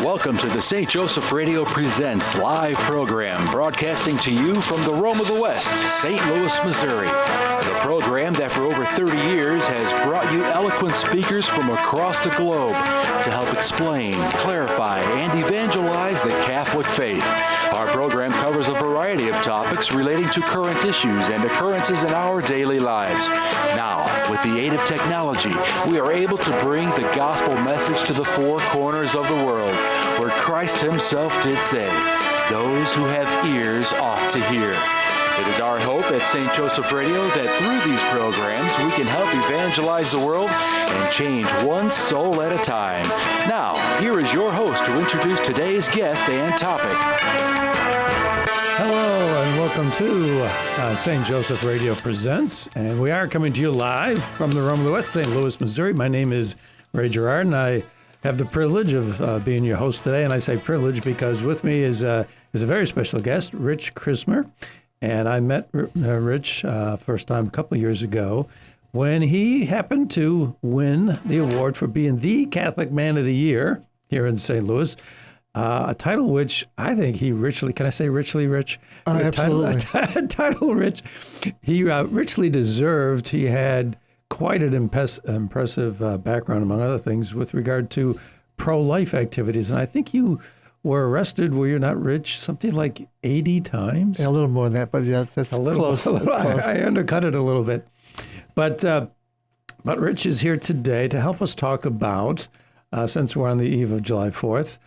Welcome to the St. Joseph Radio Presents live program, broadcasting to you from the Rome of the West, St. Louis, Missouri. The program that for over 30 years has brought you eloquent speakers from across the globe to help explain, clarify, and evangelize the Catholic faith. Our program covers a variety of topics relating to current issues and occurrences in our daily lives. Now, with the aid of technology, we are able to bring the gospel message to the four corners of the world, where Christ himself did say, "Those who have ears ought to hear." It is our hope at St. Joseph Radio that through these programs we can help evangelize the world and change one soul at a time. Now, here is your host to introduce today's guest and topic. Hello and welcome to St. Joseph Radio Presents, and we are coming to you live from the Rome of the West, St. Louis, Missouri. My name is Gerard, and I have the privilege of being your host today, and I say privilege because with me is a very special guest, Rich Chrismer, and I met Rich first time a couple of years ago when he happened to win the award for being the Catholic Man of the Year here in St. Louis, a title which I think he richly, can I say richly, Rich? Absolutely. Title rich, he richly deserved. He had quite an impressive background, among other things, with regard to pro-life activities. And I think you were arrested, were you not, Rich, something like 80 times? Yeah, a little more than that, but yeah, that's close. I undercut it a little bit. But Rich is here today to help us talk about, since we're on the eve of July 4th,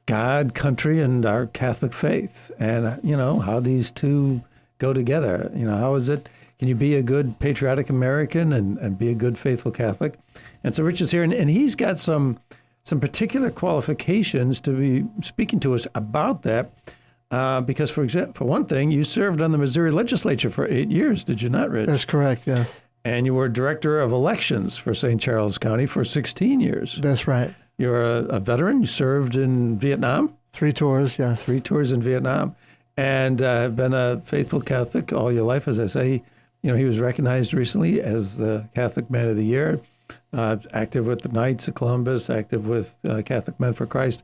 God, country, and our Catholic faith, and, how these two go together. How is it? Can you be a good patriotic American and be a good faithful Catholic? And so Rich is here, and he's got some particular qualifications to be speaking to us about that. Because, for one thing, you served on the Missouri legislature for 8 years, did you not, Rich? That's correct, yes. And you were director of elections for St. Charles County for 16 years. That's right. You're a veteran. You served in Vietnam? 3 tours, yes. 3 tours in Vietnam. And have been a faithful Catholic all your life, as I say. He was recognized recently as the Catholic Man of the Year, active with the Knights of Columbus, active with Catholic Men for Christ,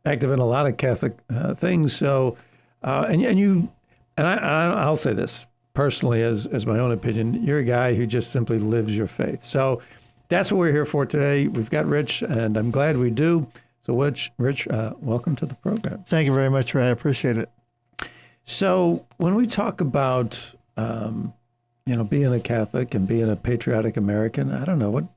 active in a lot of Catholic things. So, I'll say this personally, as my own opinion, you're a guy who just simply lives your faith. So that's what we're here for today. We've got Rich, and I'm glad we do. So, Rich, welcome to the program. Thank you very much, Ray. I appreciate it. So when we talk about being a Catholic and being a patriotic American, I don't know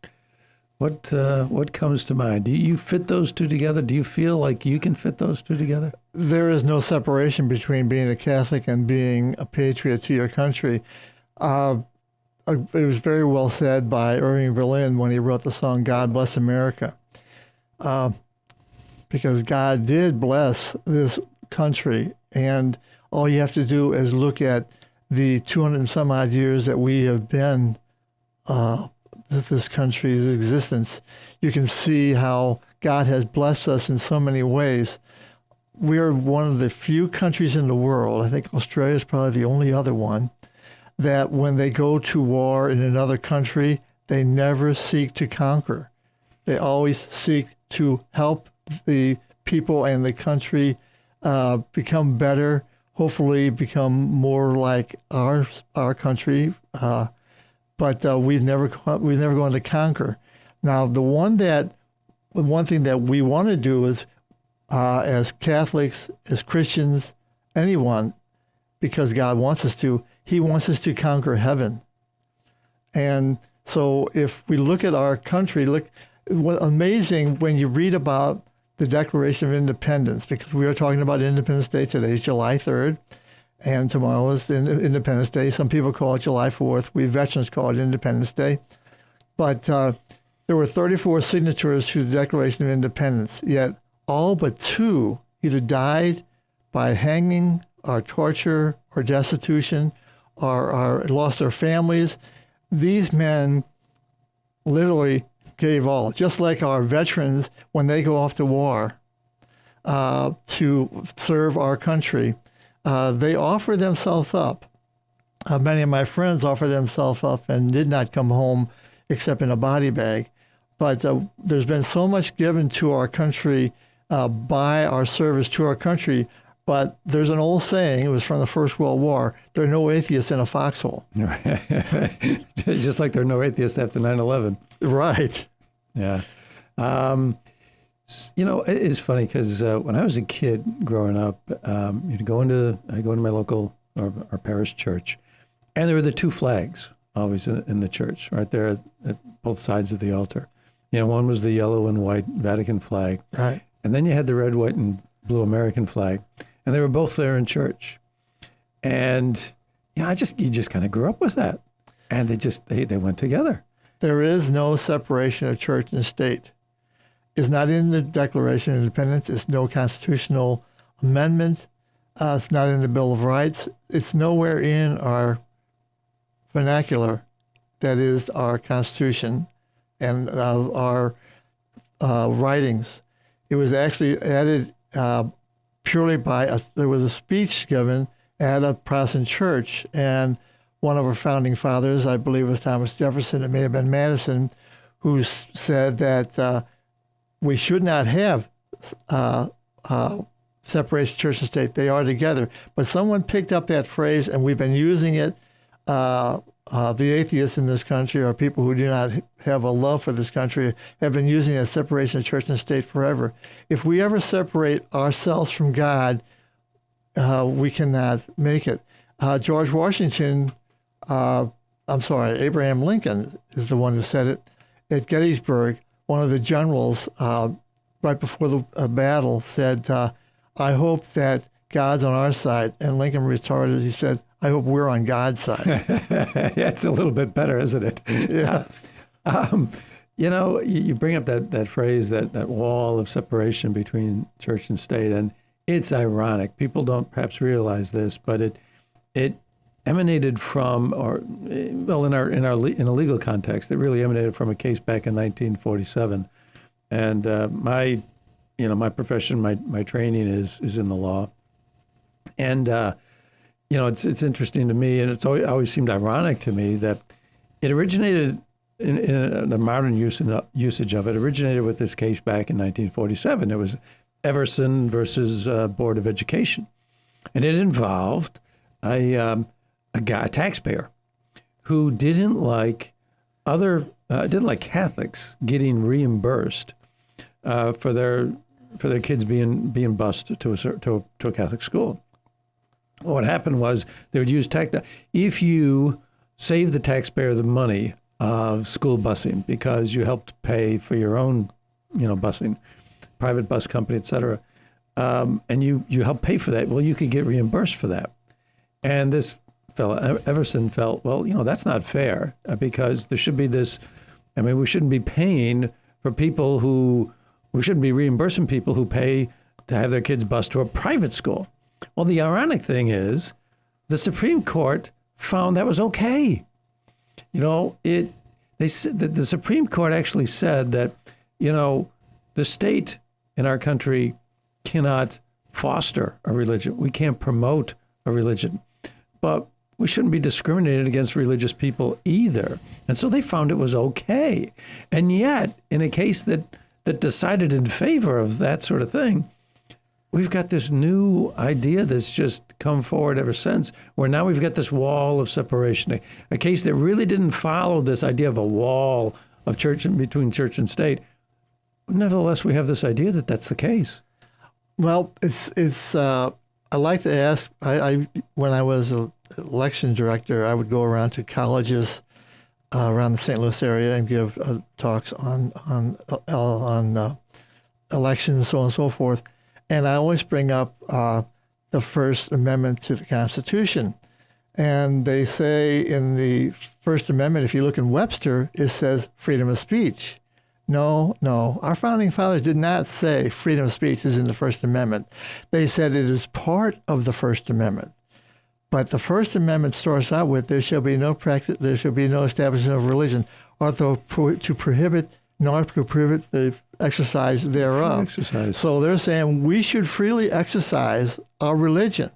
what comes to mind. Do you fit those two together? Do you feel like you can fit those two together? There is no separation between being a Catholic and being a patriot to your country. It was very well said by Irving Berlin when he wrote the song "God Bless America," because God did bless this country, and all you have to do is look at the 200 and some odd years that we have been this country's existence. You can see how God has blessed us in so many ways. We are one of the few countries in the world, I think Australia is probably the only other one, that when they go to war in another country, they never seek to conquer. They always seek to help the people and the country become better, hopefully become more like our country, but we've never gone to conquer. Now, the one thing that we want to do is, as Catholics, as Christians, anyone, because God wants us to, He wants us to conquer heaven. And so, if we look at our country, look, what amazing when you read about the Declaration of Independence, because we are talking about Independence Day today, is July 3rd. and tomorrow is Independence Day. Some people call it July 4th. We veterans call it Independence Day. But there were 34 signatories to the Declaration of Independence, yet all but 2 either died by hanging or torture or destitution or lost their families. These men literally gave all, just like our veterans when they go off to war to serve our country. They offer themselves up. Many of my friends offer themselves up and did not come home except in a body bag. But there's been so much given to our country by our service to our country. But there's an old saying, it was from the First World War, there are no atheists in a foxhole. Just like there are no atheists after 9/11. Right. Yeah. It's funny because when I was a kid growing up, I'd go into my local our parish church, and there were the 2 flags always in the church, right there at both sides of the altar. One was the yellow and white Vatican flag, right, and then you had the red, white, and blue American flag, and they were both there in church. And you just kind of grew up with that, and they went together. There is no separation of church and state. It's not in the Declaration of Independence. It's no constitutional amendment. It's not in the Bill of Rights. It's nowhere in our vernacular, that is our Constitution and our writings. It was actually added purely there was a speech given at a Protestant church, and one of our founding fathers, I believe it was Thomas Jefferson, it may have been Madison, who said that we should not have separation of church and state. They are together. But someone picked up that phrase, and we've been using it. The atheists in this country, or people who do not have a love for this country, have been using that separation of church and state forever. If we ever separate ourselves from God, we cannot make it. George Washington, Abraham Lincoln is the one who said it at Gettysburg. One of the generals, right before the battle, said, I hope that God's on our side. And Lincoln retorted, he said, I hope we're on God's side. Yeah, it's a little bit better, isn't it? Yeah. You bring up that phrase, that wall of separation between church and state, and it's ironic. People don't perhaps realize this, but it emanated from, in a legal context, it really emanated from a case back in 1947. And my profession, my training is in the law, and it's interesting to me, and it's always seemed ironic to me that it originated in the modern usage of it originated with this case back in 1947. It was Everson versus Board of Education, and it involved a taxpayer who didn't like Catholics getting reimbursed for their kids being bused to a Catholic school. What happened was they would use if you save the taxpayer the money of school busing because you helped pay for your own, busing, private bus company, et cetera, and you helped pay for that, well, you could get reimbursed for that. And this fellow, Everson, felt, well, that's not fair because there should be this, we shouldn't be paying for we shouldn't be reimbursing people who pay to have their kids bused to a private school. Well, the ironic thing is the Supreme Court found that was okay. They said that the Supreme Court actually said that, the state in our country cannot foster a religion. We can't promote a religion, but we shouldn't be discriminated against religious people either. And so they found it was okay. And yet, in a case that decided in favor of that sort of thing, we've got this new idea that's just come forward ever since, where now we've got this wall of separation, a case that really didn't follow this idea of a wall of between church and state. Nevertheless, we have this idea that that's the case. Well, it's. I like to ask. When I was an election director, I would go around to colleges around the St. Louis area and give talks on elections, so on and so forth. And I always bring up the First Amendment to the Constitution. And they say in the First Amendment, if you look in Webster, it says freedom of speech. No. Our founding fathers did not say freedom of speech is in the First Amendment. They said it is part of the First Amendment. But the First Amendment starts out with there shall be no practice, there shall be no establishment of religion, or to prohibit the exercise thereof. Exercise. So they're saying we should freely exercise our religion.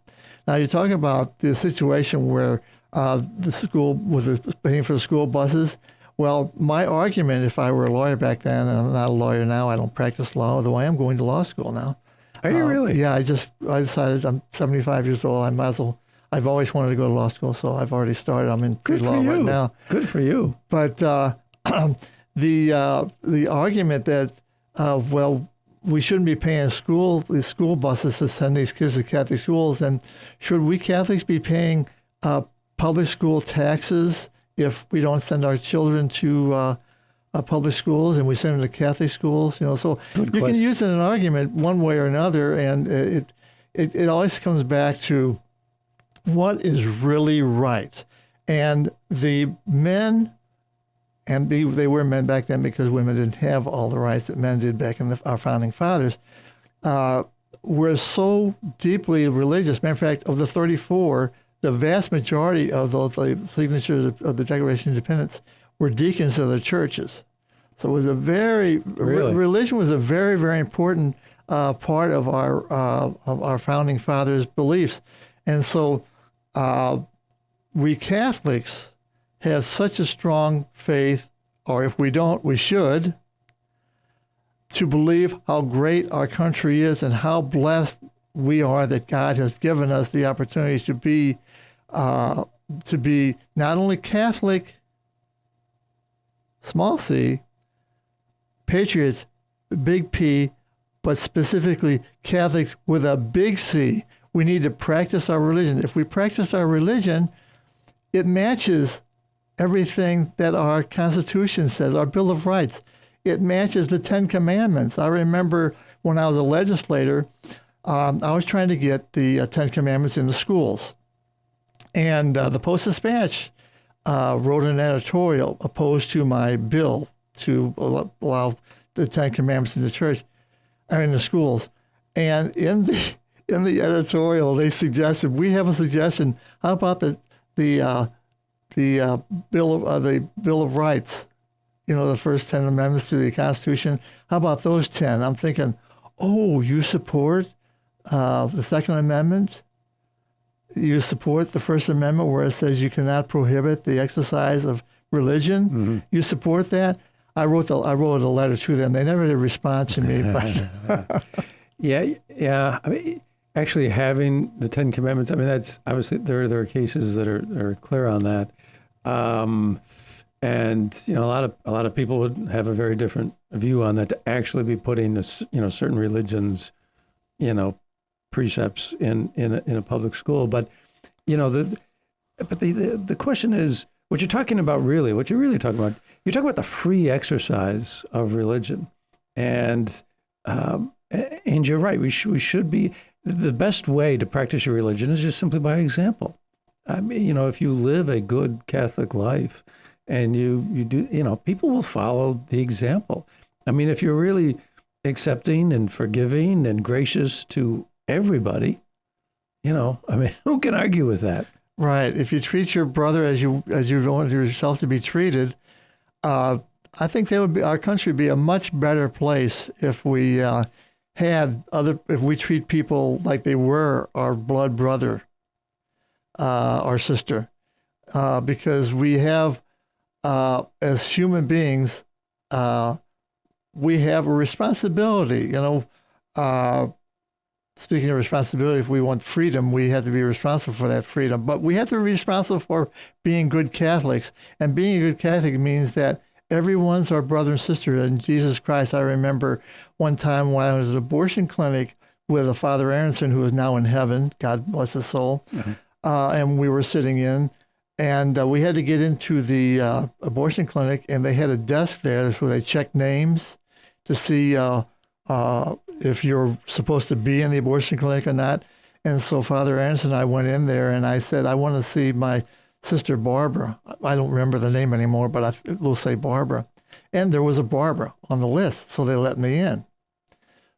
Now you're talking about the situation where the school was paying for the school buses. Well, my argument, if I were a lawyer back then, and I'm not a lawyer now, I don't practice law, although I am going to law school now. Are you really? Yeah, I decided I'm 75 years old. I might as well. I've always wanted to go to law school, so I've already started. I'm in pre-law right now. Good for you. But the argument that we shouldn't be paying the school buses to send these kids to Catholic schools, and should we Catholics be paying public school taxes if we don't send our children to public schools and we send them to Catholic schools? So you can use it in an argument one way or another, and it always comes back to what is really right. And the men, and they were men back then because women didn't have all the rights that men did back in our founding fathers, were so deeply religious. Matter of fact, of the 34, the vast majority of the signatures of the Declaration of Independence were deacons of the churches. So it was religion was a very, very important part of our founding fathers' beliefs. And so we Catholics have such a strong faith, or if we don't, we should, to believe how great our country is and how blessed we are that God has given us the opportunity to be not only Catholic, small c, patriots, big P, but specifically Catholics with a big C. We need to practice our religion. If we practice our religion, it matches everything that our Constitution says, our Bill of Rights. It matches the Ten Commandments. I remember when I was a legislator, I was trying to get the Ten Commandments in the schools. And the Post-Dispatch wrote an editorial opposed to my bill to allow the Ten Commandments in the church, or in the schools. And in the editorial, they suggested, we have a suggestion. How about the Bill of Rights? The first 10 amendments to the Constitution. How about those 10? I'm thinking, oh, you support the Second Amendment? You support the First Amendment where it says you cannot prohibit the exercise of religion? Mm-hmm. You support that? I wrote a letter to them. They never did respond to me. But yeah. I mean, actually, having the Ten Commandments. I mean, that's obviously there are cases that are clear on that. And a lot of people would have a very different view on that, to actually be putting certain religions, precepts in a public school. But the question is, what you're talking about really, what you're really talking about, you're talking about the free exercise of religion, and you're right. We should be, the best way to practice your religion is just simply by example. I mean, if you live a good Catholic life, and you do, people will follow the example. I mean, if you're really accepting and forgiving and gracious to everybody, I mean, who can argue with that? Right. If you treat your brother as you want yourself to be treated, I think our country would be a much better place if we if we treat people like they were our blood brother, our sister, because we have, as human beings, we have a responsibility. Speaking of responsibility, if we want freedom, we have to be responsible for that freedom. But we have to be responsible for being good Catholics. And being a good Catholic means that everyone's our brother and sister in Jesus Christ. I remember one time when I was at an abortion clinic with a Father Aronson, who is now in heaven, God bless his soul, and we were sitting in. And we had to get into the abortion clinic, and they had a desk there where they checked names to see if you're supposed to be in the abortion clinic or not. And so Father Anderson and I went in there, and I said, I want to see my sister Barbara. I don't remember the name anymore, but we'll say Barbara. And there was a Barbara on the list, so they let me in.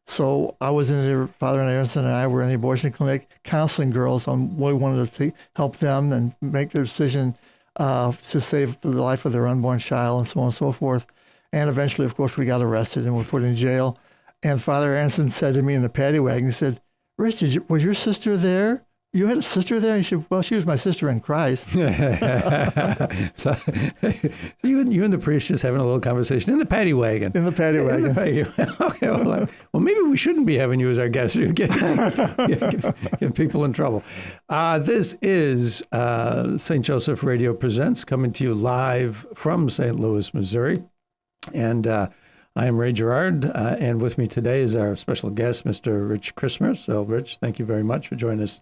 So I was in there, Father Anderson and I were in the abortion clinic counseling girls on what we wanted to help them and make their decision to save the life of their unborn child and so on and so forth. And eventually, of course, we got arrested and were put in jail. And Father Anderson said to me in the paddy wagon, he said, Rich, was your sister there? You had a sister there? He said, well, she was my sister in Christ. So you and the priest just having a little conversation in the paddy wagon. In the paddy wagon. Okay, well, maybe we shouldn't be having you as our guest. You get people in trouble. This is St. Joseph Radio Presents, coming to you live from St. Louis, Missouri. And I am Ray Gerard, and with me today is our special guest, Mr. Rich Chrismer. So, Rich, thank you very much for joining us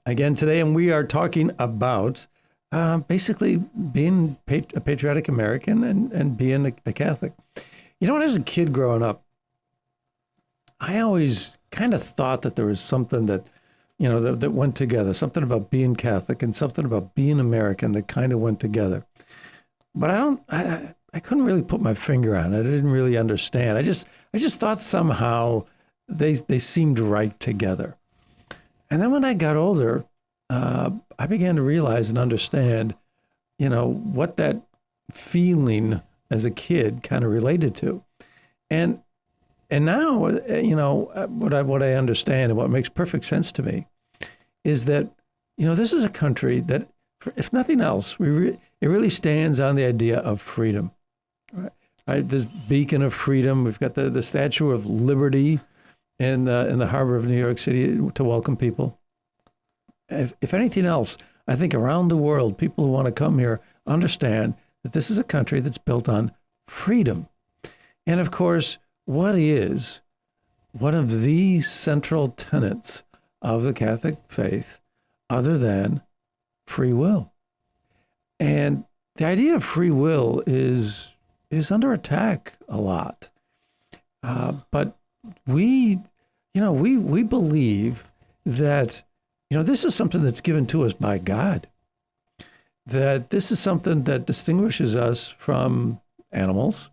again today. And we are talking about basically being a patriotic American and being a Catholic. You know, as a kid growing up, I always kind of thought that there was something that, you know, that went together, something about being Catholic and something about being American that kind of went together. But I couldn't really put my finger on it. I didn't really understand. I just thought somehow they seemed right together. And then when I got older, I began to realize and understand, you know, what that feeling as a kid kind of related to. And now, you know, what I understand and what makes perfect sense to me is that, you know, this is a country that, if nothing else, it really stands on the idea of freedom. Right? This beacon of freedom. We've got the Statue of Liberty in the harbor of New York City to welcome people. If anything else, I think around the world, people who want to come here understand that this is a country that's built on freedom. And of course, what is one of the central tenets of the Catholic faith other than free will? And the idea of free will is under attack a lot. But we believe that, you know, this is something that's given to us by God, that this is something that distinguishes us from animals,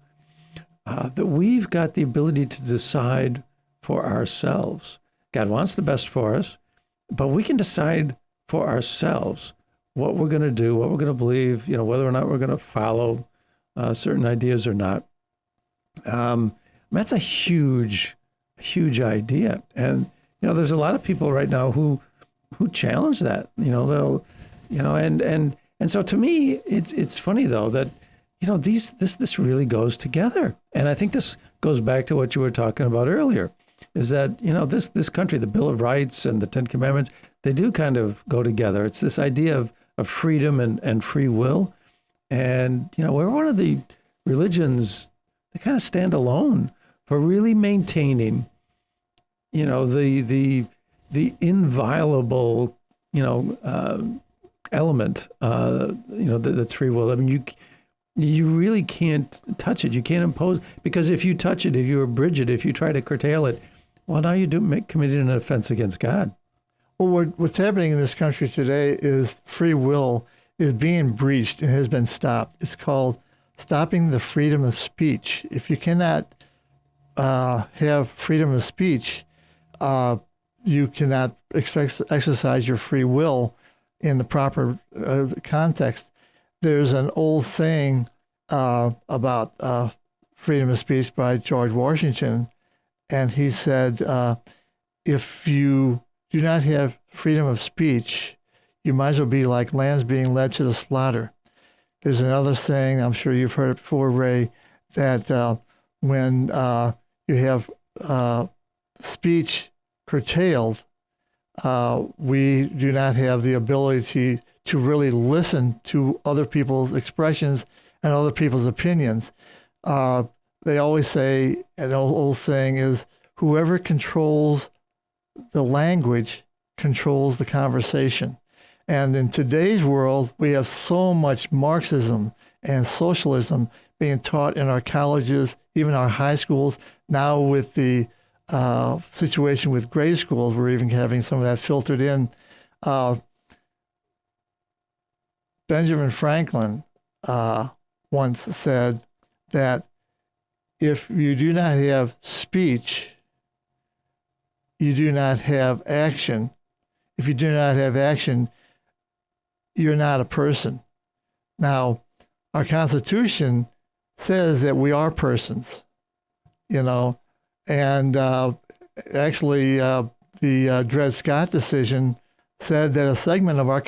that we've got the ability to decide for ourselves. God wants the best for us, but we can decide for ourselves what we're going to do, what we're going to believe, you know, whether or not we're going to follow certain ideas or not. That's a huge idea. And, you know, there's a lot of people right now who challenge that, you know, they'll, you know, and so to me, it's funny though that, you know, this really goes together. And I think this goes back to what you were talking about earlier, is that, you know, this country, the Bill of Rights and the Ten Commandments, they do kind of go together. It's this idea of freedom and free will. And, you know, we're one of the religions that kind of stand alone for really maintaining, you know, the inviolable, you know, element, you know, that's free will. I mean, you really can't touch it. You can't impose, because if you touch it, if you abridge it, if you try to curtail it, well, now you committed an offense against God. Well, what's happening in this country today is free will is being breached and has been stopped. It's called stopping the freedom of speech. If you cannot have freedom of speech, you cannot exercise your free will in the proper context. There's an old saying about freedom of speech by George Washington, and he said, if you do not have freedom of speech, you might as well be like lambs being led to the slaughter. There's another saying, I'm sure you've heard it before, Ray, that when you have speech curtailed, we do not have the ability to really listen to other people's expressions and other people's opinions. They always say, an old saying is, whoever controls the language controls the conversation. And in today's world, we have so much Marxism and socialism being taught in our colleges, even our high schools, now with the situation with grade schools. We're even having some of that filtered in. Benjamin Franklin once said that if you do not have speech, you do not have action. If you do not have action, you're not a person. Now, our Constitution says that we are persons, and actually the Dred Scott decision said that a segment of our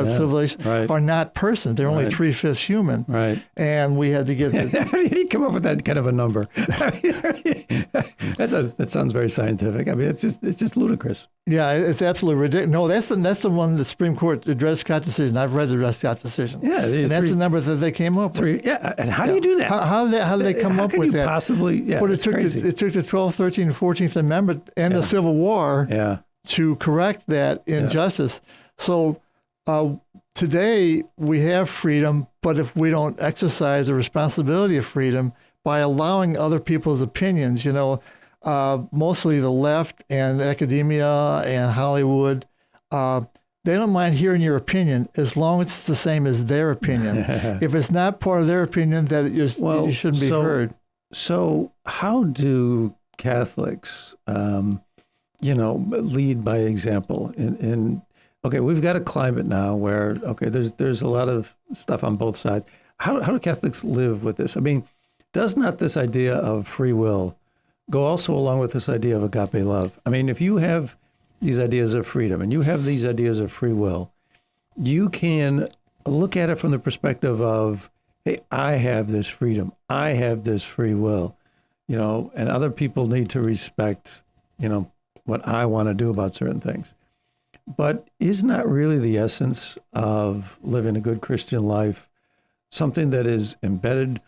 civilization are not persons. They're only 3/5 human. Right. And we had to get. How did he come up with that kind of a number? That sounds very scientific. I mean, it's just ludicrous. Yeah, it's absolutely ridiculous. No, that's the one the Supreme Court, the Dred Scott decision. I've read the Dred Scott decision. Yeah, and that's the number that they came up with. Yeah, and how do you do that? How did they come up with that? Possibly, yeah. But it took the 12th, 13th, and 14th Amendment and the Civil War. Yeah. To correct that injustice. So today we have freedom, but if we don't exercise the responsibility of freedom by allowing other people's opinions, mostly the left and academia and Hollywood, they don't mind hearing your opinion as long as it's the same as their opinion. If it's not part of their opinion, that you shouldn't be heard. So how do Catholics lead by example. Okay, we've got a climate now where there's a lot of stuff on both sides. How do Catholics live with this? I mean, does not this idea of free will go also along with this idea of agape love? I mean, if you have these ideas of freedom and you have these ideas of free will, you can look at it from the perspective of, hey, I have this freedom, I have this free will, and other people need to respect, what I want to do about certain things. But is not really the essence of living a good Christian life something that is embedded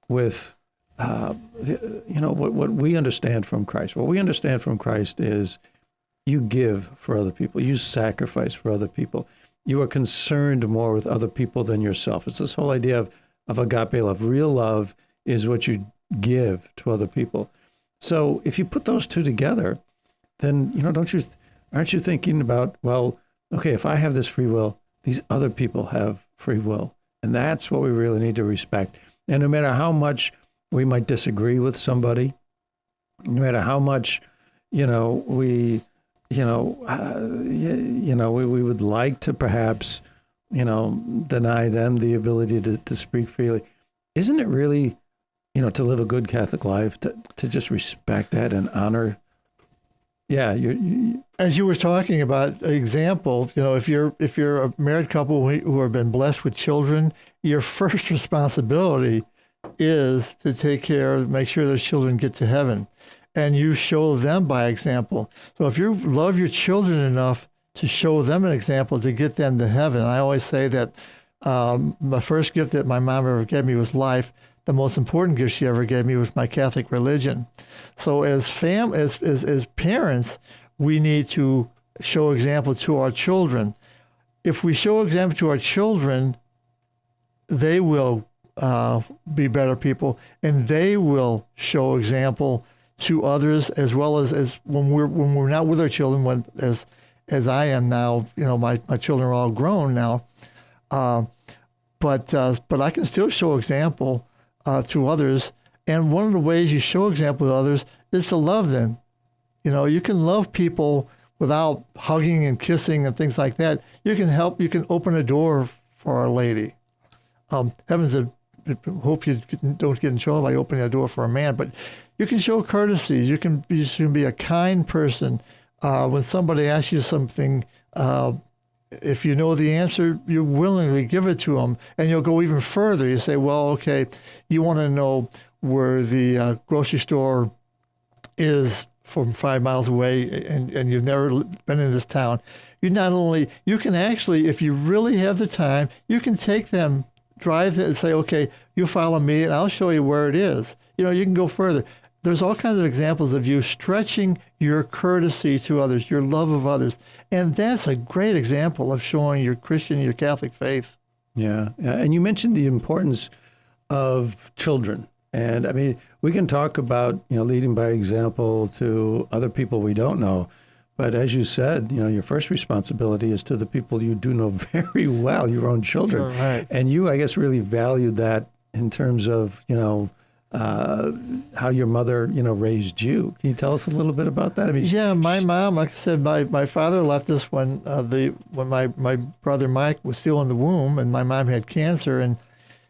with, what we understand from Christ? What we understand from Christ is you give for other people. You sacrifice for other people. You are concerned more with other people than yourself. It's this whole idea of agape love. Real love is what you give to other people. So if you put those two together, then, aren't you thinking about, well, okay, if I have this free will, these other people have free will. And that's what we really need to respect. And no matter how much we might disagree with somebody, no matter how much, we would like to perhaps, deny them the ability to speak freely. Isn't it really, to live a good Catholic life, to just respect that and honor? Yeah, as you were talking about example, if you're a married couple who have been blessed with children, your first responsibility is to make sure those children get to heaven, and you show them by example. So if you love your children enough to show them an example to get them to heaven, I always say that my first gift that my mom ever gave me was life. The most important gift she ever gave me was my Catholic religion. So as parents, we need to show example to our children. If we show example to our children, they will be better people, and they will show example to others, as well as when we're not with our children. As I am now, my children are all grown now, but I can still show example to others. And one of the ways you show example to others is to love them. You can love people without hugging and kissing and things like that. You can open a door for a lady. Heavens hope you don't get in trouble by opening a door for a man, but you can show courtesy. You can be a kind person. When somebody asks you something, if you know the answer, you willingly give it to them, and you'll go even further. You say, well, okay, you want to know where the grocery store is from 5 miles away, and you've never been in this town. You can actually, if you really have the time, you can take them, drive them, and say, okay, you follow me, and I'll show you where it is. You can go further. There's all kinds of examples of you stretching your courtesy to others, your love of others. And that's a great example of showing your Christian, your Catholic faith. Yeah. And you mentioned the importance of children And I mean, we can talk about, leading by example to other people we don't know. But as you said, your first responsibility is to the people you do know very well, your own children. Right. And you, I guess, really valued that in terms of, how your mother, raised you. Can you tell us a little bit about that? I mean, yeah, my mom, like I said, my father left us when my brother Mike was still in the womb, and my mom had cancer, and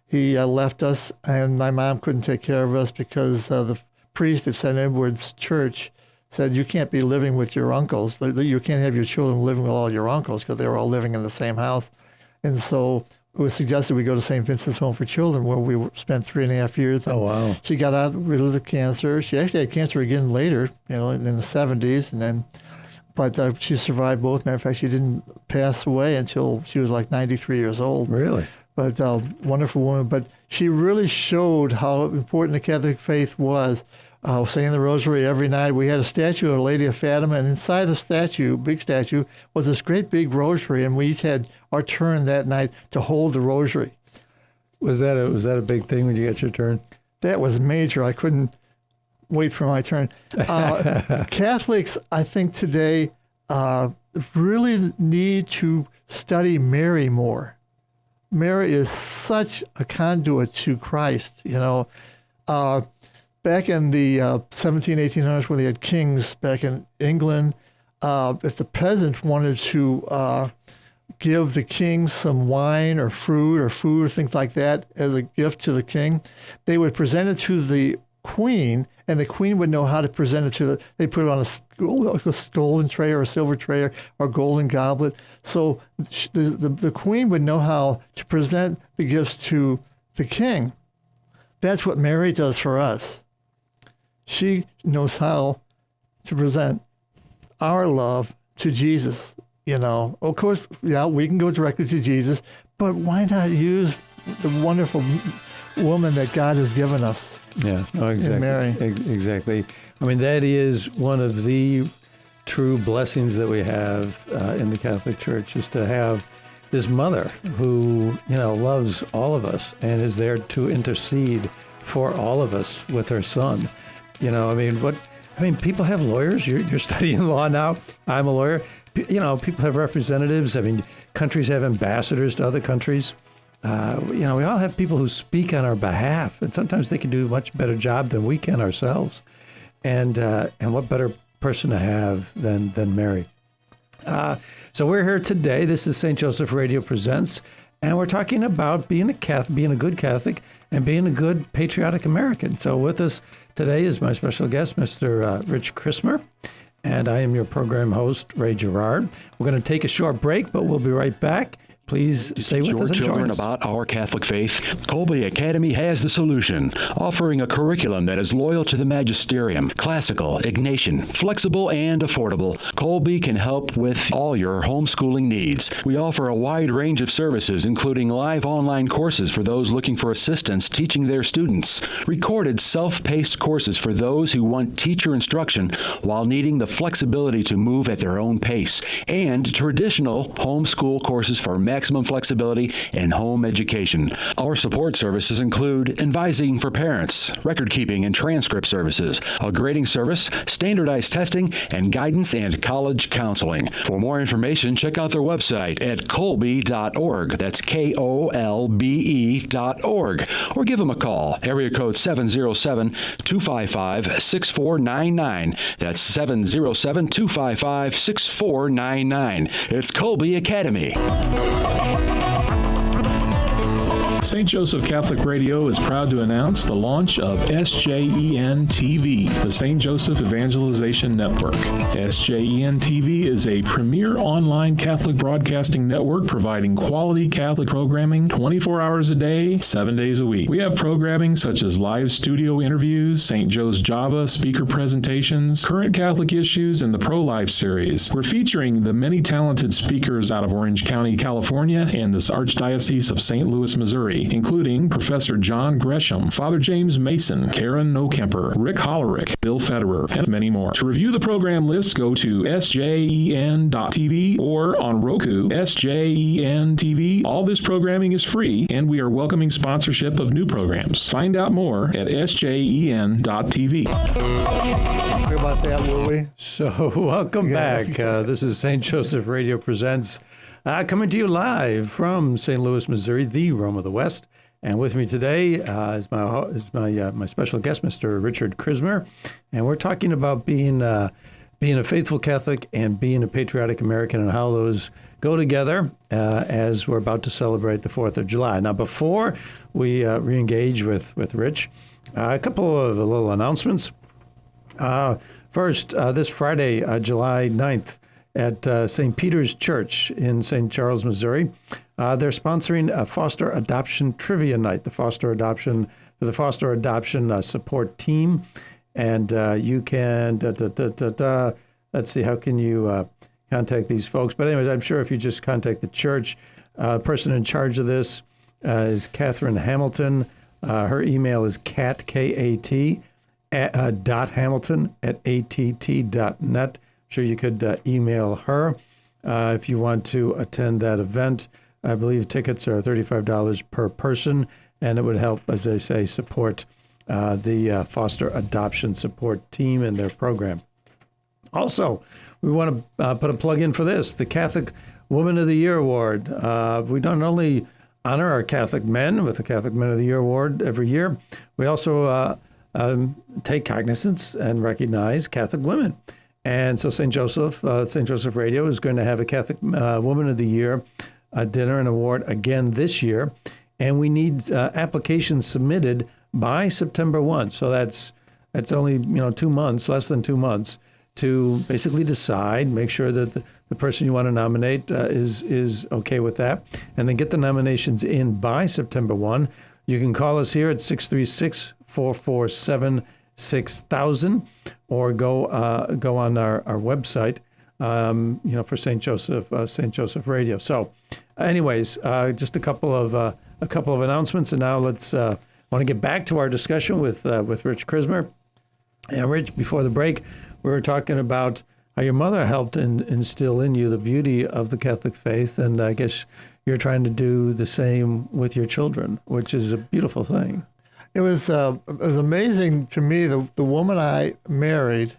he left us, and my mom couldn't take care of us because the priest at St. Edward's Church said, you can't be living with your uncles. You can't have your children living with all your uncles because they were all living in the same house. And so it was suggested we go to St. Vincent's Home for Children, where we spent 3.5 years. Oh, wow. She got rid of the cancer. She actually had cancer again later, in the 70s. But she survived both. Matter of fact, she didn't pass away until she was like 93 years old. Really? But wonderful woman. But she really showed how important the Catholic faith was. Saying the rosary every night. We had a statue of Lady of Fatima, and inside the statue, big statue, was this great big rosary, and we each had our turn that night to hold the rosary. Was that a big thing when you got your turn? That was major. I couldn't wait for my turn. Catholics, I think today, really need to study Mary more. Mary is such a conduit to Christ, Back in the 1800s, when they had kings back in England, if the peasant wanted to give the king some wine or fruit or food or things like that as a gift to the king, they would present it to the queen, and the queen would know how to present it they put it on a golden tray or a silver tray or golden goblet. So the queen would know how to present the gifts to the king. That's what Mary does for us. She knows how to present our love to Jesus. Of course, we can go directly to Jesus, but why not use the wonderful woman that God has given us? Yeah, no, exactly. Mary. Exactly. I mean, that is one of the true blessings that we have in the Catholic Church, is to have this mother who, loves all of us and is there to intercede for all of us with her son. People have lawyers. You're studying law now. I'm a lawyer. People have representatives. Countries have ambassadors to other countries. We all have people who speak on our behalf, and sometimes they can do a much better job than we can ourselves. And what better person to have than Mary? So we're here today. This is St. Joseph Radio Presents, and we're talking about being a Catholic, being a good Catholic, and being a good patriotic American. So with us today is my special guest, Mr. Rich Chrismer, and I am your program host, Ray Gerard. We're going to take a short break, but we'll be right back. Please stay with us and join us. About our Catholic faith, Colby Academy has the solution, offering a curriculum that is loyal to the magisterium, classical, Ignatian, flexible, and affordable. Colby can help with all your homeschooling needs. We offer a wide range of services, including live online courses for those looking for assistance teaching their students, recorded self-paced courses for those who want teacher instruction while needing the flexibility to move at their own pace, and traditional homeschool courses for maximum flexibility in home education. Our support services include advising for parents, record keeping and transcript services, a grading service, standardized testing, and guidance and college counseling. For more information, check out their website at colby.org. That's KOLBE.org. Or give them a call. Area code 707-255-6499. That's 707-255-6499. It's Colby Academy. St. Joseph Catholic Radio is proud to announce the launch of SJEN TV, the St. Joseph Evangelization Network. SJEN TV is a premier online Catholic broadcasting network providing quality Catholic programming 24 hours a day, 7 days a week. We have programming such as live studio interviews, St. Joe's Java speaker presentations, current Catholic issues, and the Pro-Life series. We're featuring the many talented speakers out of Orange County, California, and this Archdiocese of St. Louis, Missouri. Missouri, including Professor John Gresham, Father James Mason, Karen Nokemper, Rick Hollerick, Bill Federer, and many more. To review the program list, go to sjen.tv or on Roku, SJEN TV. All this programming is free, and we are welcoming sponsorship of new programs. Find out more at sjen.tv. Talk about that, will we? So, welcome back. This is St. Joseph Radio Presents, coming to you live from St. Louis, Missouri, the Rome of the West. And with me today is my special guest, Mr. Richard Chrismer, and we're talking about being a faithful Catholic and being a patriotic American and how those go together as we're about to celebrate the 4th of July. Now, before we re-engage with Rich, a couple of little announcements. First, this Friday, July 9th, at St. Peter's Church in St. Charles, Missouri, they're sponsoring a foster adoption trivia night, the foster adoption support team. And you can, let's see, how can you contact these folks? But anyways, I'm sure if you just contact the church, the person in charge of this is Catherine Hamilton. Her email is kat, .hamilton@att.net. Sure you could email her if you want to attend that event. I believe tickets are $35 per person, and it would help, as I say, support the foster adoption support team and their program. Also, we want to put a plug in for this, the Catholic Woman of the Year Award. We don't only honor our Catholic men with the Catholic Men of the Year Award every year, we also take cognizance and recognize Catholic women. And so St. Joseph Radio is going to have a Catholic Woman of the Year dinner and award again this year. And we need applications submitted by September 1. So that's only 2 months, less than 2 months, to basically decide, make sure that the person you want to nominate is okay with that. And then get the nominations in by September 1. You can call us here at 636-447-6000 or go on our website, for St. Joseph Radio. So, anyways, just a couple of announcements, and now let's want to get back to our discussion with Rich Chrismer. And Rich, before the break, we were talking about how your mother helped instill in you the beauty of the Catholic faith, and I guess you're trying to do the same with your children, which is a beautiful thing. It was amazing to me. The woman I married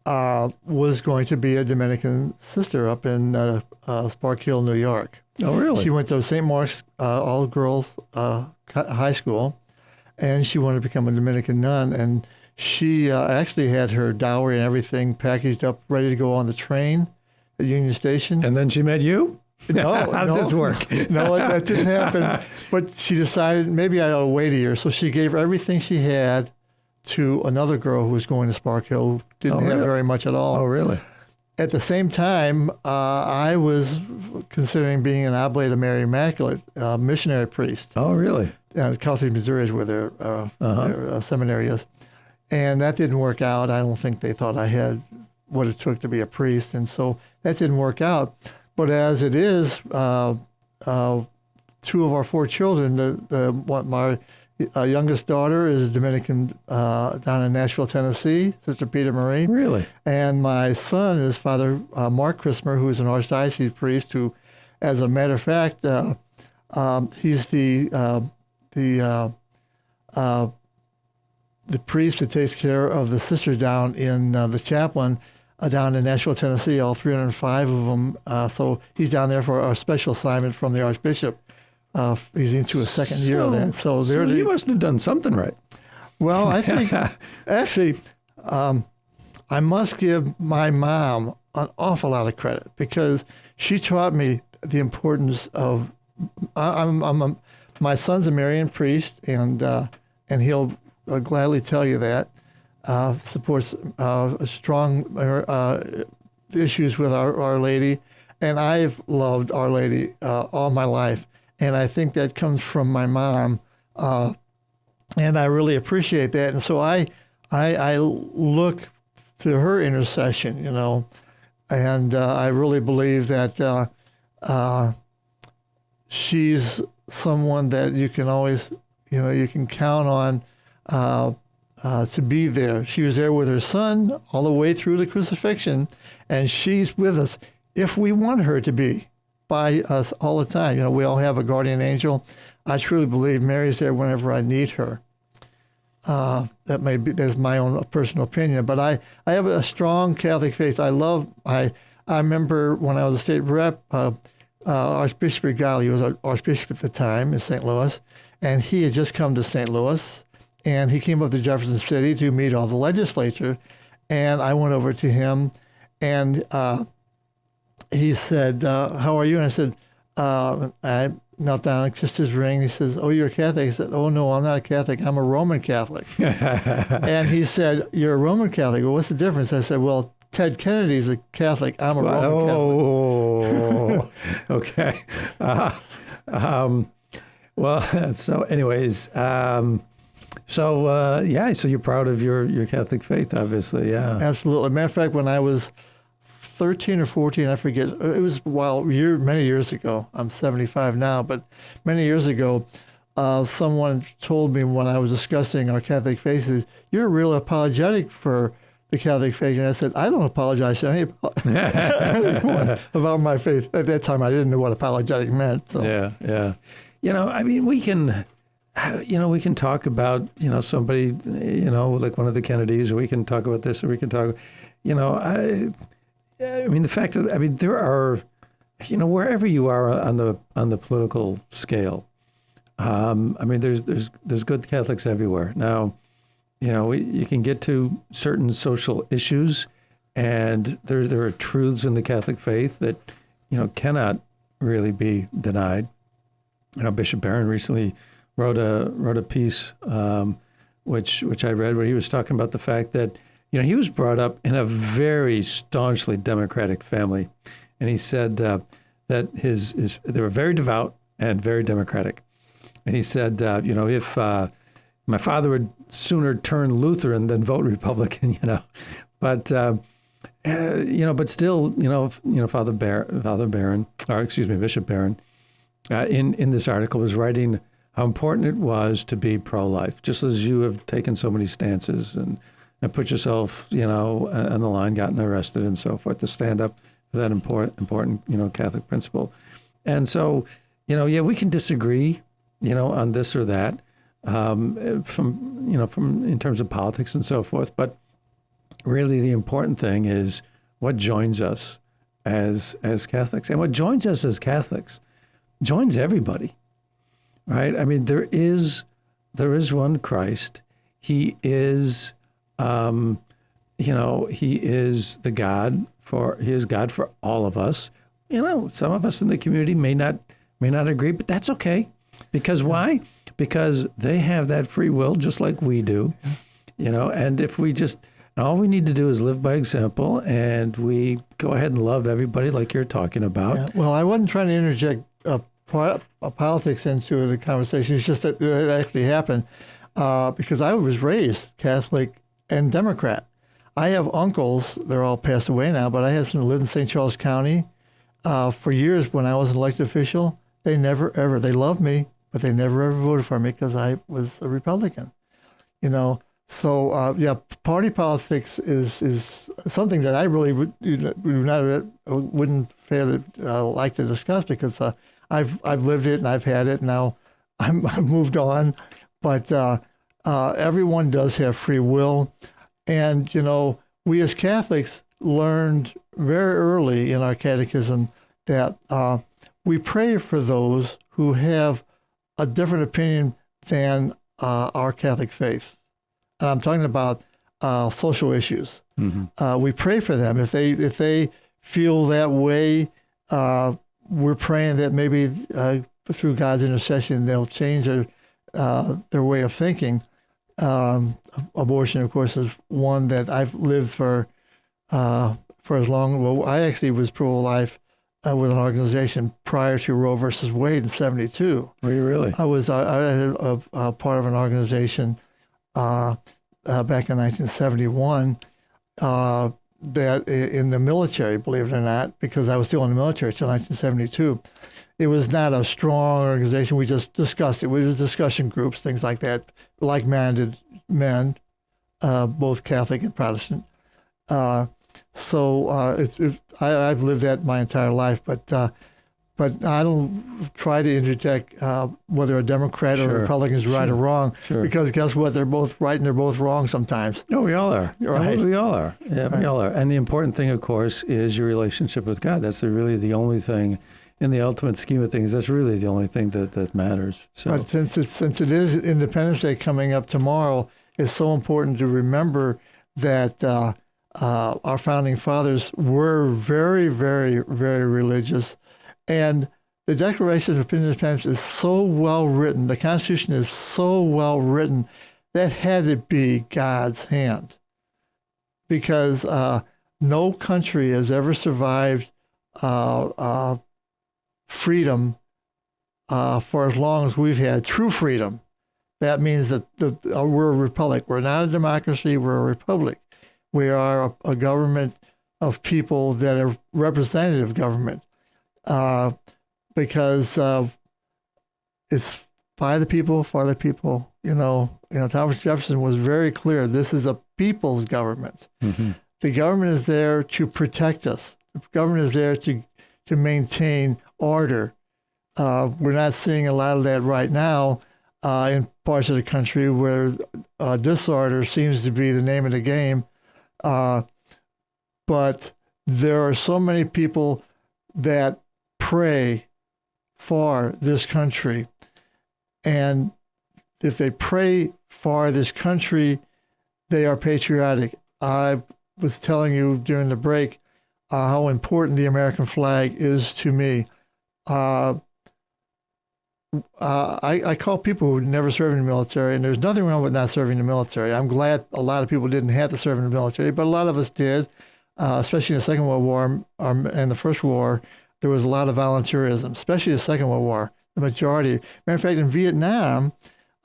was going to be a Dominican sister up in Spark Hill, New York. Oh, really? She went to St. Mark's all-girls high school, and she wanted to become a Dominican nun. And she actually had her dowry and everything packaged up, ready to go on the train at Union Station. And then she met you? No, How did this work? No, that didn't happen. But she decided maybe I ought to wait a year. So she gave everything she had to another girl who was going to Spark Hill, who didn't have very much at all. Oh, really? At the same time, I was considering being an Oblate of Mary Immaculate missionary priest. Oh, really? Catholic, Missouri is where their seminary is. And that didn't work out. I don't think they thought I had what it took to be a priest. And so that didn't work out. But as it is, 2 of our 4 children, my youngest daughter is Dominican down in Nashville, Tennessee, Sister Peter Marie. Really? And my son is Father Mark Chrismer, who is an archdiocese priest, who, as a matter of fact, he's the priest that takes care of the sisters down in the chaplain down in Nashville, Tennessee, all 305 of them. So he's down there for a special assignment from the Archbishop. He's into his second year of that. So you must have done something right. Well, I think, actually, I must give my mom an awful lot of credit because she taught me the importance of, my son's a Marian priest, and he'll gladly tell you that. Supports strong issues with Our Lady, and I've loved Our Lady all my life, and I think that comes from my mom, and I really appreciate that. And so I look to her intercession, and I really believe that she's someone that you can always, you can count on to be there. She was there with her son all the way through the crucifixion, and she's with us if we want her to be by us all the time. We all have a guardian angel. I truly believe Mary's there whenever I need her. That's my own personal opinion, but I have a strong Catholic faith. I remember when I was a state rep, Archbishop Gerard, he was our Archbishop at the time in St. Louis, and he had just come to St. Louis, and he came up to Jefferson City to meet all the legislature, and I went over to him, and he said, "How are you?" And I said, I knelt down and kissed his ring. He says, "Oh, you're a Catholic?" He said, "Oh, no, I'm not a Catholic. I'm a Roman Catholic." And he said, "You're a Roman Catholic? Well, what's the difference?" I said, "Well, Ted Kennedy's a Catholic. I'm a Roman Catholic." Oh, okay. Well, so anyways, so you're proud of your Catholic faith, obviously, yeah. Absolutely. Matter of fact, when I was 13 or 14, I forget, it was many years ago. I'm 75 now, but many years ago, someone told me when I was discussing our Catholic faith, is, "You're real apologetic for the Catholic faith." And I said, "I don't apologize to anyone about my faith." At that time, I didn't know what apologetic meant. So. Yeah. We can talk about, somebody, like one of the Kennedys, or we can talk about this, or we can talk, the fact that, there are, wherever you are on the political scale, there's good Catholics everywhere. Now, you can get to certain social issues, and there are truths in the Catholic faith that, cannot really be denied. Bishop Barron recently wrote a piece, which I read, where he was talking about the fact that, he was brought up in a very staunchly Democratic family, and he said that they were very devout and very Democratic, and he said, if my father would sooner turn Lutheran than vote Republican, but still, Bishop Barron, in this article was writing how important it was to be pro-life, just as you have taken so many stances and put yourself, on the line, gotten arrested and so forth, to stand up for that important, Catholic principle. And so, we can disagree, on this or that, from in terms of politics and so forth. But really the important thing is what joins us as Catholics. And what joins us as Catholics joins everybody, right? There is one Christ. He is, he is God for all of us. Some of us in the community may not agree, but that's okay. Because why? Because they have that free will just like we do, and if we all we need to do is live by example, and we go ahead and love everybody like you're talking about. Yeah. Well, I wasn't trying to interject politics into the conversation. It's just that it actually happened because I was raised Catholic and Democrat. I have uncles, they're all passed away now, but I had some that lived in St. Charles County for years when I was an elected official. They never, ever, they loved me, but they never, ever voted for me because I was a Republican, So, party politics is something that I really wouldn't fairly like to discuss because I've lived it and I've had it. Now I've moved on, but everyone does have free will. And, we as Catholics learned very early in our catechism that we pray for those who have a different opinion than our Catholic faith. And I'm talking about social issues. Mm-hmm. We pray for them. If they feel that way, we're praying that maybe through God's intercession they'll change their way of thinking. Abortion, of course, is one that I've lived for as long. Well, I actually was pro-life with an organization prior to Roe versus Wade in '72. Were you really? I was a part of an organization back in 1971 that in the military, believe it or not, because I was still in the military until 1972. It was not a strong organization. We just discussed it. We were discussion groups, things like that, like-minded men, both Catholic and Protestant. I've lived that my entire life, but I don't try to interject whether a Democrat or a Republican is right or wrong, because guess what? They're both right and they're both wrong sometimes. No, we all are. Right. We all are. Yeah, we all are. And the important thing, of course, is your relationship with God. That's really the only thing, in the ultimate scheme of things, that's really the only thing that matters. So. But since it is Independence Day coming up tomorrow, it's so important to remember that our founding fathers were very, very, very religious. And the Declaration of Independence is so well written, the Constitution is so well written, that had to be God's hand. Because no country has ever survived freedom for as long as we've had true freedom. That means that we're a republic. We're not a democracy, we're a republic. We are a government of people that are representative government. Because it's by the people, for the people. Thomas Jefferson was very clear. This is a people's government. Mm-hmm. The government is there to protect us. The government is there to maintain order. We're not seeing a lot of that right now in parts of the country where disorder seems to be the name of the game. But there are so many people that pray for this country. And if they pray for this country, they are patriotic. I was telling you during the break how important the American flag is to me. I call people who never served in the military, and there's nothing wrong with not serving in the military. I'm glad a lot of people didn't have to serve in the military, but a lot of us did, especially in the Second World War and the First War. There was a lot of volunteerism, especially the Second World War. The majority. Matter of fact, in Vietnam,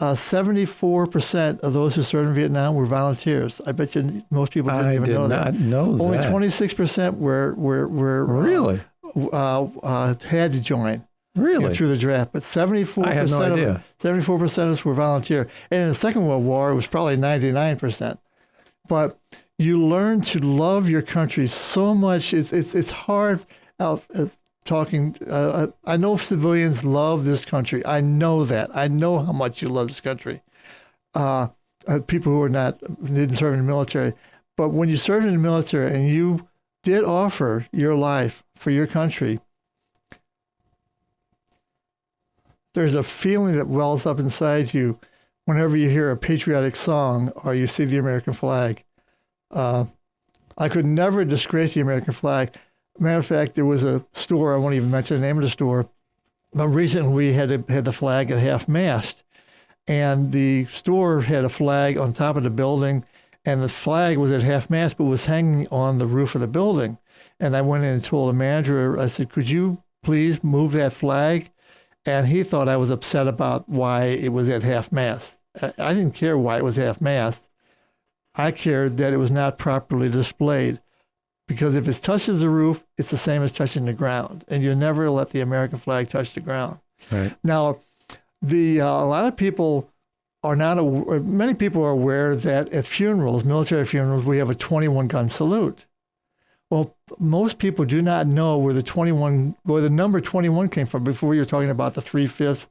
74% of those who served in Vietnam were volunteers. I bet you most people didn't even know that. I did not know Only that. 26% were really had to join. Really? Through the draft, but 74%. I had no idea. 74% of us were volunteer, and in the Second World War, it was probably 99%. But you learn to love your country so much. It's hard talking. I know civilians love this country. I know that. I know how much you love this country. People who didn't serve in the military, but when you served in the military and you did offer your life for your country, there's a feeling that wells up inside you whenever you hear a patriotic song or you see the American flag. I could never disgrace the American flag. Matter of fact, there was a store, I won't even mention the name of the store, but recently we had the flag at half-mast. And the store had a flag on top of the building, and the flag was at half-mast, but was hanging on the roof of the building. And I went in and told the manager, I said, could you please move that flag? And he thought I was upset about why it was at half-mast. I didn't care why it was half-mast. I cared that it was not properly displayed. Because if it touches the roof, it's the same as touching the ground. And you never let the American flag touch the ground. Right. Now, a lot of people are not, many people are aware that at funerals, military funerals, we have a 21-gun salute. Well, most people do not know where the number 21 came from. Before you were talking about the 3/5,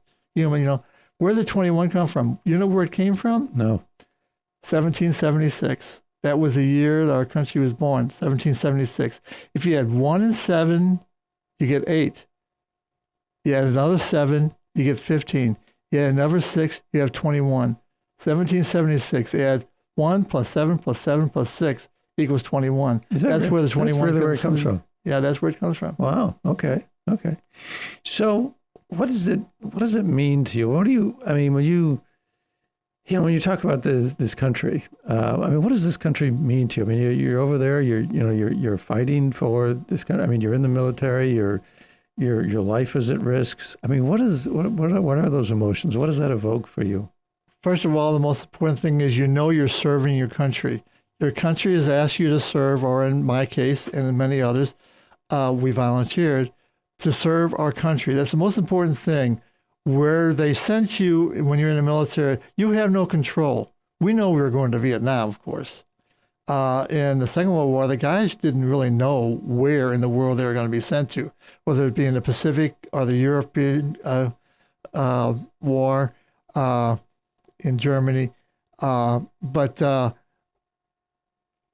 where did the 21 come from? You know where it came from? No. 1776. That was the year that our country was born, 1776. If you had 1 and 7, you get 8. You had another 7, you get 15. You had another 6, you have 21. 1776, you had 1 plus 7 plus 7 plus 6 equals 21. That's where the 21 where it comes from. Yeah, that's where it comes from. Wow. Okay. So what does it mean to you? When you talk about this country, what does this country mean to you? I mean, you're over there, you're fighting for this country. I mean, you're in the military, your life is at risk. I mean, what are those emotions? What does that evoke for you? First of all, the most important thing is you're serving your country. Your country has asked you to serve, or in my case, and in many others, we volunteered. to serve our country. That's the most important thing. Where they sent you when you're in the military, you have no control. We know we were going to Vietnam, of course. In the Second World War, the guys didn't really know where in the world they were going to be sent to, whether it be in the Pacific or the European war in Germany. But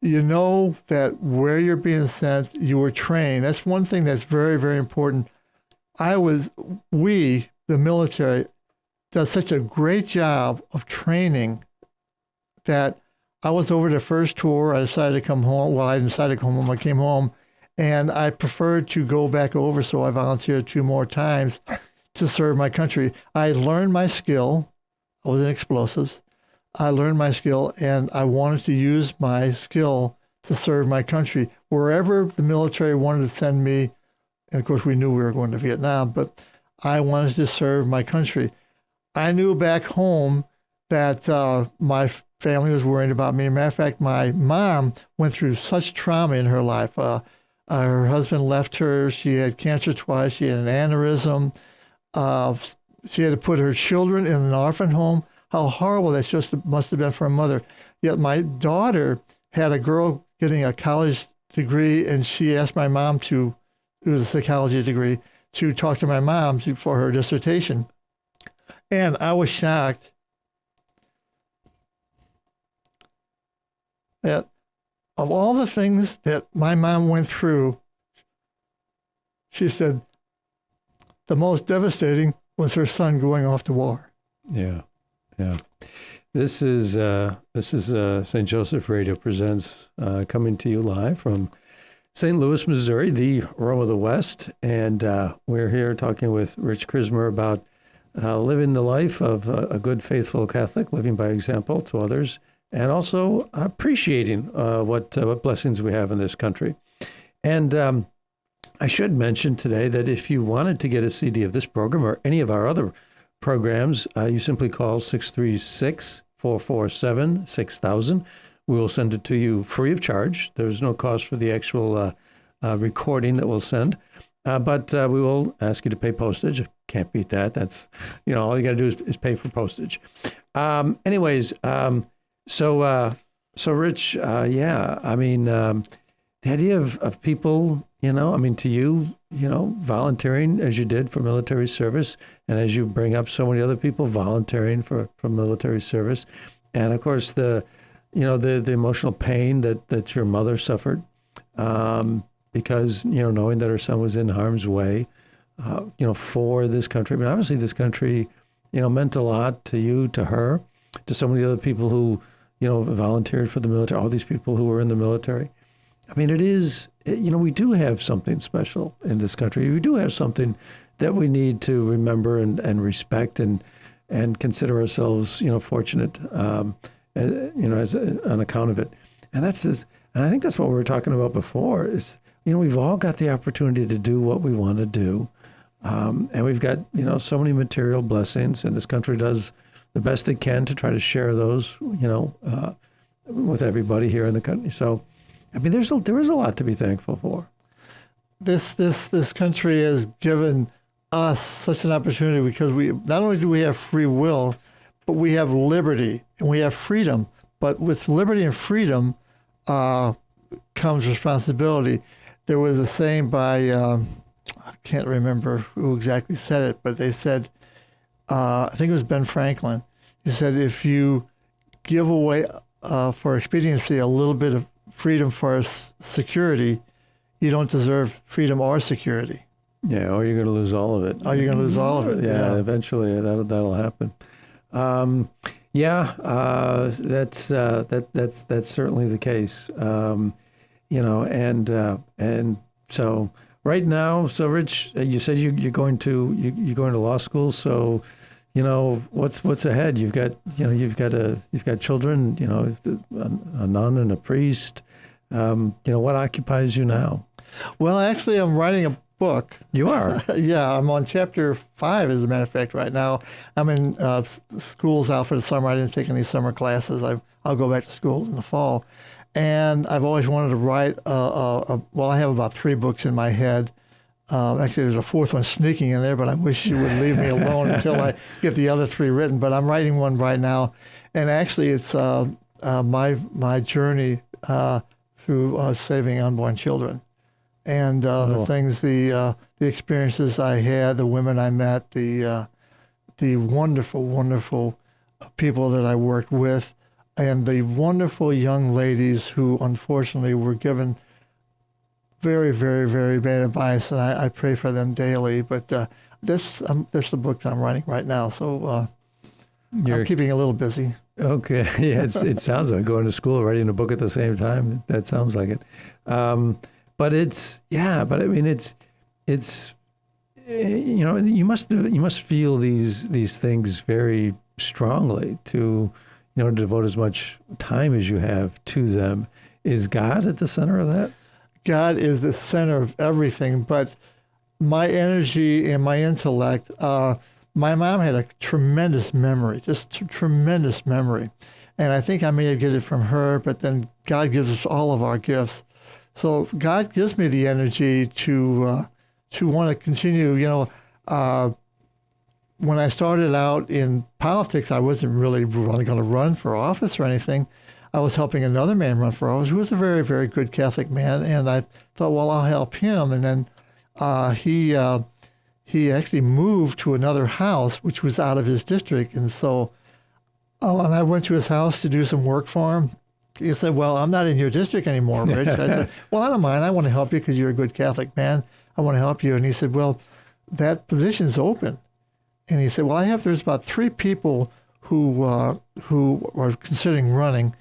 you know that where you're being sent, you were trained. That's one thing that's very, very important. The military, does such a great job of training that I was over the first tour. I decided to come home. Well, I decided to come home. I came home, and I preferred to go back over, so I volunteered 2 more times to serve my country. I learned my skill. I was in explosives. I learned my skill, and I wanted to use my skill to serve my country. Wherever the military wanted to send me, and of course we knew we were going to Vietnam, but I wanted to serve my country. I knew back home that my family was worried about me. Matter of fact, my mom went through such trauma in her life. Her husband left her. She had cancer twice. She had an aneurysm. She had to put her children in an orphan home. How horrible that must have been for a mother. Yet my daughter had a girl getting a college degree, and she asked my mom it was a psychology degree, to talk to my mom for her dissertation. And I was shocked that of all the things that my mom went through, she said the most devastating was her son going off to war. Yeah. This is St. Joseph Radio Presents, coming to you live from St. Louis, Missouri, the Rome of the West, and we're here talking with Rich Chrismer about living the life of a good, faithful Catholic, living by example to others, and also appreciating what blessings we have in this country. And I should mention today that if you wanted to get a CD of this program or any of our other programs, you simply call 636-447-6000. We will send it to you free of charge. There's no cost for the actual recording that we'll send. But we will ask you to pay postage. Can't beat that. That's, all you got to do is pay for postage. So Rich, the idea of people, to you, volunteering as you did for military service, and as you bring up so many other people volunteering for military service. And of course, the emotional pain that your mother suffered, because, knowing that her son was in harm's way, for this country. I mean, obviously this country, meant a lot to you, to her, to so many other people who, volunteered for the military, all these people who were in the military. I mean, we do have something special in this country. We do have something that we need to remember and respect and consider ourselves, fortunate, on account of it. And I think that's what we were talking about before is, we've all got the opportunity to do what we want to do. And we've got, so many material blessings, and this country does the best it can to try to share those, with everybody here in the country. So, I mean, there is a lot to be thankful for. This country has given us such an opportunity because not only do we have free will, but we have liberty and we have freedom. But with liberty and freedom comes responsibility. There was a saying by, I can't remember who exactly said it, but they said, I think it was Ben Franklin. He said, if you give away for expediency a little bit of freedom for security, you don't deserve freedom or security. Yeah, or you're going to lose all of it. Oh, you're going to lose all of it. Yeah, eventually that'll happen. That's certainly the case. And so right now, so Rich, you said you're going to law school. So, what's ahead? You've got children. A nun and a priest. What occupies you now? Well, actually, I'm writing a book. You are? Yeah, I'm on chapter 5, as a matter of fact, right now. I'm in schools out for the summer. I didn't take any summer classes. I'll go back to school in the fall. And I've always wanted to write, I have about 3 books in my head. Actually, there's a fourth one sneaking in there, but I wish you would leave me alone until I get the other three written. But I'm writing one right now, and actually, it's my journey through saving unborn children, and the things, the experiences I had, the women I met, the wonderful, wonderful people that I worked with, and the wonderful young ladies who unfortunately were given very, very, very bad advice, and I pray for them daily. But that's the book that I'm writing right now, so I'm keeping a little busy. Okay, yeah, it sounds like going to school, writing a book at the same time. That sounds like it. But I mean, it's you must feel these things very strongly to devote as much time as you have to them. Is God at the center of that? God is the center of everything, but my energy and my intellect, my mom had a tremendous memory, just tremendous memory. And I think I may have get it from her, but then God gives us all of our gifts. So God gives me the energy to want to continue. When I started out in politics, I wasn't really going to run for office or anything. I was helping another man run for office who was a very, very good Catholic man, and I thought, well, I'll help him. And then he actually moved to another house, which was out of his district. And so and I went to his house to do some work for him. He said, well, I'm not in your district anymore, Rich. I said, well, I don't mind. I want to help you because you're a good Catholic man. I want to help you. And he said, well, that position's open. And he said, well, there's about 3 people who are considering running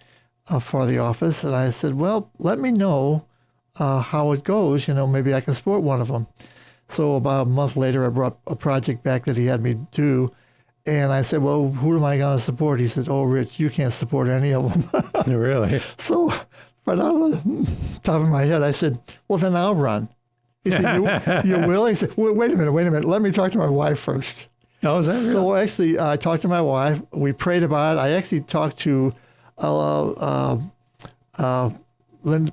for the office. And I said, well, let me know how it goes. Maybe I can support one of them. So about a month later, I brought a project back that he had me do. And I said, well, who am I going to support? He said, oh, Rich, you can't support any of them. Really? So right out of the top of my head, I said, well, then I'll run. He said, you will? He said, wait a minute. Let me talk to my wife first. Oh, is that real? So actually, I talked to my wife. We prayed about it. I actually talked to Linda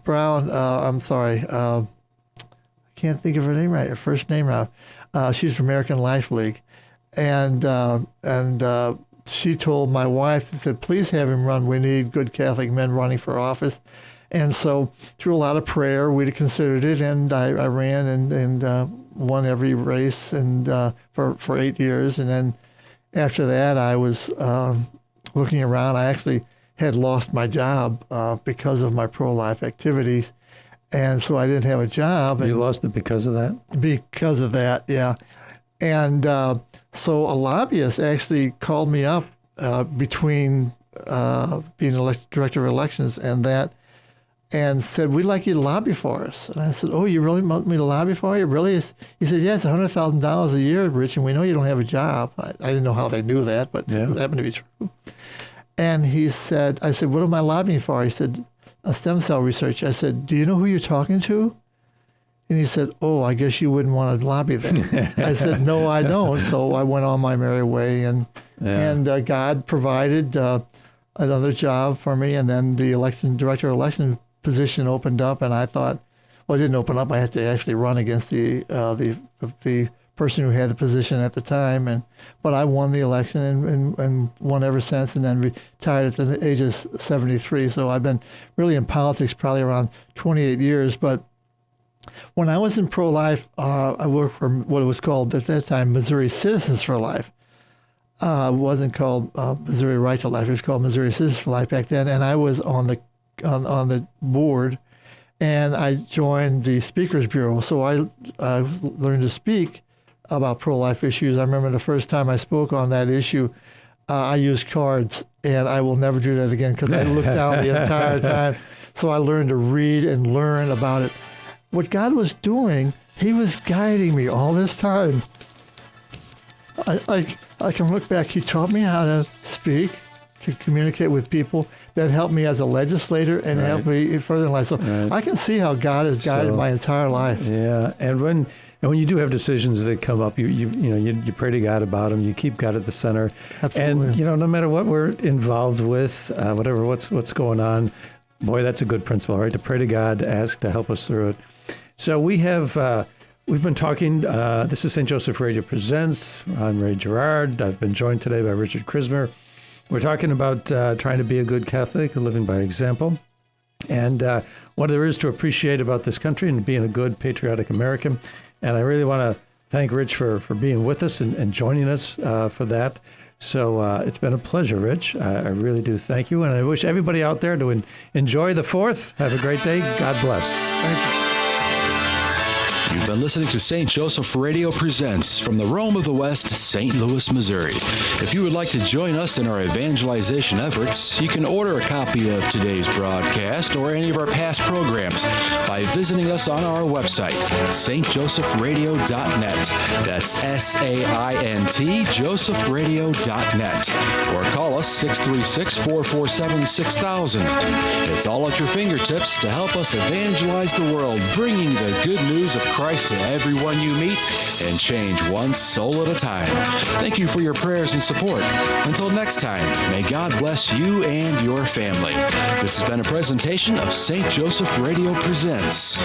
Brown. I'm sorry. I can't think of her name right. Her first name now. She's from American Life League. And she told my wife, said, please have him run. We need good Catholic men running for office. And so through a lot of prayer, we considered it, and I ran and won every race and for 8 years. And then after that, I was looking around. I actually had lost my job because of my pro-life activities. And so I didn't have a job. You lost it because of that? Because of that, yeah. And so a lobbyist actually called me up between being elected director of elections and that, and said, we'd like you to lobby for us. And I said, oh, you really want me to lobby for you? Really? He said, yeah, it's $100,000 a year, Rich, and we know you don't have a job. I didn't know how they knew that, but it happened to be true. And I said, what am I lobbying for? He said, a stem cell research. I said, do you know who you're talking to? And he said, oh, I guess you wouldn't want to lobby then. I said, no, I don't. So I went on my merry way, and God provided another job for me. And then the director of election position opened up, and I thought, well, it didn't open up. I had to actually run against the person who had the position at the time. But I won the election and won ever since, and then retired at the age of 73. So I've been really in politics probably around 28 years. But when I was in pro-life, I worked for what it was called at that time Missouri Citizens for Life. It wasn't called Missouri Right to Life. It was called Missouri Citizens for Life back then. And I was on the board, and I joined the Speakers Bureau. So I learned to speak about pro-life issues. I remember the first time I spoke on that issue, I used cards, and I will never do that again because I looked down the entire time. So I learned to read and learn about it. What God was doing, He was guiding me all this time. I can look back. He taught me how to speak, to communicate with people. That helped me as a legislator and helped me further in life. So I can see how God has guided my entire life. Yeah, and when you do have decisions that come up, you pray to God about them. You keep God at the center. Absolutely. And no matter what we're involved with, what's going on, boy, that's a good principle, right? To pray to God, to ask to help us through it. So we have We've been talking, this is St. Joseph Radio Presents. I'm Ray Gerard. I've been joined today by Richard Chrismer. We're talking about trying to be a good Catholic, living by example, and what there is to appreciate about this country and being a good patriotic American. And I really want to thank Rich for being with us and joining us for that. So it's been a pleasure, Rich. I really do thank you. And I wish everybody out there to enjoy the 4th. Have a great day. God bless. Thank you. You've been listening to St. Joseph Radio Presents from the Rome of the West, St. Louis, Missouri. If you would like to join us in our evangelization efforts, you can order a copy of today's broadcast or any of our past programs by visiting us on our website, stjosephradio.net. That's SAINT, josephradio.net. Or call us 636-447-6000. It's all at your fingertips to help us evangelize the world, bringing the good news of Christ to everyone you meet and change one soul at a time. Thank you for your prayers and support. Until next time, may God bless you and your family. This has been a presentation of St. Joseph Radio Presents.